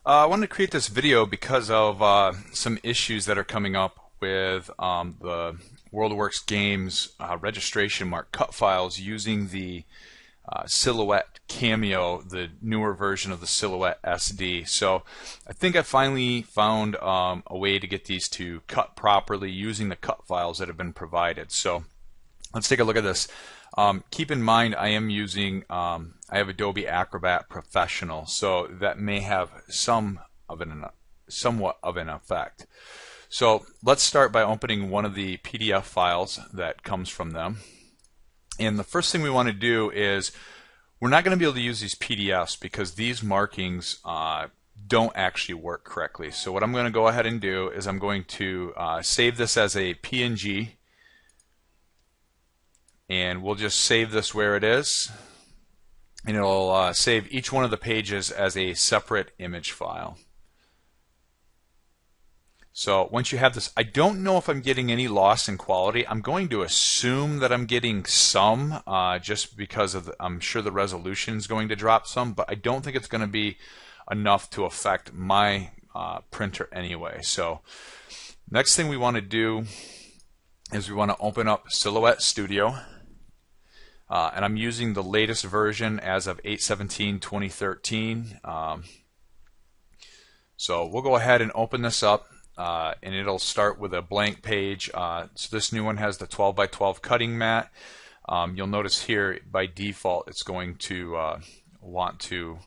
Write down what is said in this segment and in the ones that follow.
I wanted to create this video because of some issues that are coming up with the WorldWorks Games registration mark cut files using the Silhouette Cameo, the newer version of the Silhouette SD. So I think I finally found a way to get these to cut properly using the cut files that have been provided. So let's take a look at this. Keep in mind I am using, I have Adobe Acrobat Professional, so that may have somewhat of an effect. So let's start by opening one of the PDF files that comes from them. And the first thing we want to do is, we're not going to be able to use these PDFs because these markings don't actually work correctly. So what I'm going to go ahead and do is I'm going to save this as a PNG. And we'll just save this where it is, and it'll save each one of the pages as a separate image file. So once you have this, I don't know if I'm getting any loss in quality. I'm going to assume that I'm getting some, just because of I'm sure the resolution is going to drop some, but I don't think it's going to be enough to affect my printer anyway. So next thing we want to do is we want to open up Silhouette Studio. And I'm using the latest version as of 8/17/2013. So we'll go ahead and open this up, and it'll start with a blank page. So this new one has the 12 by 12 cutting mat. You'll notice here by default it's going to want to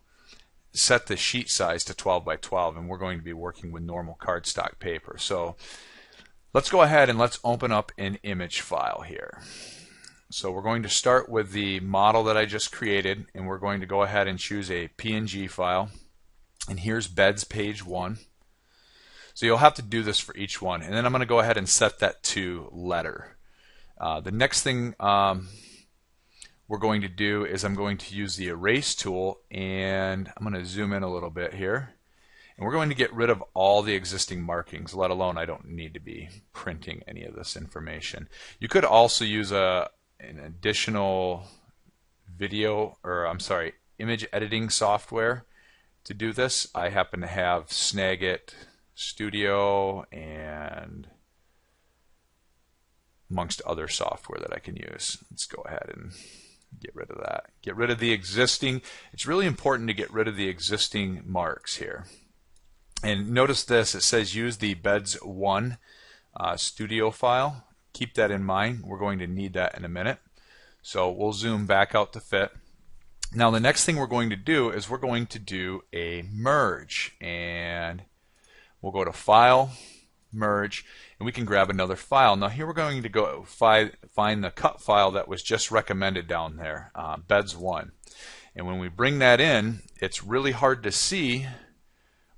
set the sheet size to 12 by 12, and we're going to be working with normal cardstock paper. So let's go ahead and let's open up an image file here. So we're going to start with the model that I just created, and we're going to go ahead and choose a PNG file. And here's beds page 1. So you'll have to do this for each one. And then I'm going to go ahead and set that to letter. The next thing we're going to do is I'm going to use the erase tool, and I'm going to zoom in a little bit here. And we're going to get rid of all the existing markings, let alone I don't need to be printing any of this information. You could also use an additional image editing software to do this. I happen to have Snagit Studio and amongst other software that I can use. Let's go ahead and get rid of that. Get rid of the existing. It's really important to get rid of the existing marks here. And notice this, it says use the beds 1 studio file. Keep that in mind. We're going to need that in a minute. So we'll zoom back out to fit. Now the next thing we're going to do is we're going to do a merge, and we'll go to File, Merge, and we can grab another file. Now here we're going to go find the cut file that was just recommended down there, beds 1. And when we bring that in, it's really hard to see,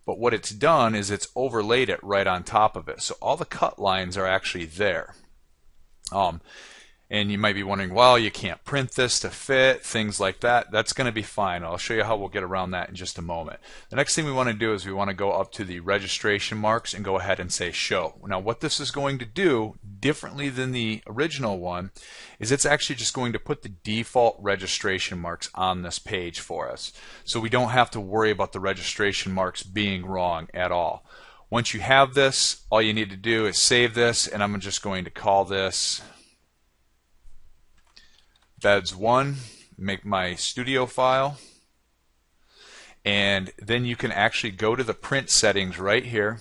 but what it's done is it's overlaid it right on top of it. So all the cut lines are actually there. And you might be wondering, well, you can't print this to fit, things like that. That's going to be fine. I'll show you how we'll get around that in just a moment. The next thing we want to do is we want to go up to the registration marks and go ahead and say show. Now what this is going to do, differently than the original one, is it's actually just going to put the default registration marks on this page for us. So we don't have to worry about the registration marks being wrong at all. Once you have this, all you need to do is save this, and I'm just going to call this beds 1, make my studio file, and then you can actually go to the print settings right here,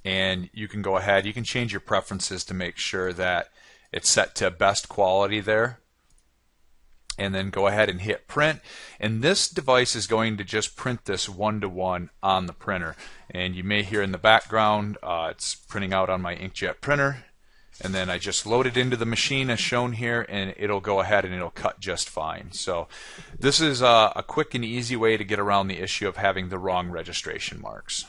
and you can go ahead, you can change your preferences to make sure that it's set to best quality there, and then go ahead and hit print, and this device is going to just print this one-to-one on the printer. And you may hear in the background it's printing out on my inkjet printer, and then I just load it into the machine as shown here, and it'll go ahead and it'll cut just fine. So this is a quick and easy way to get around the issue of having the wrong registration marks.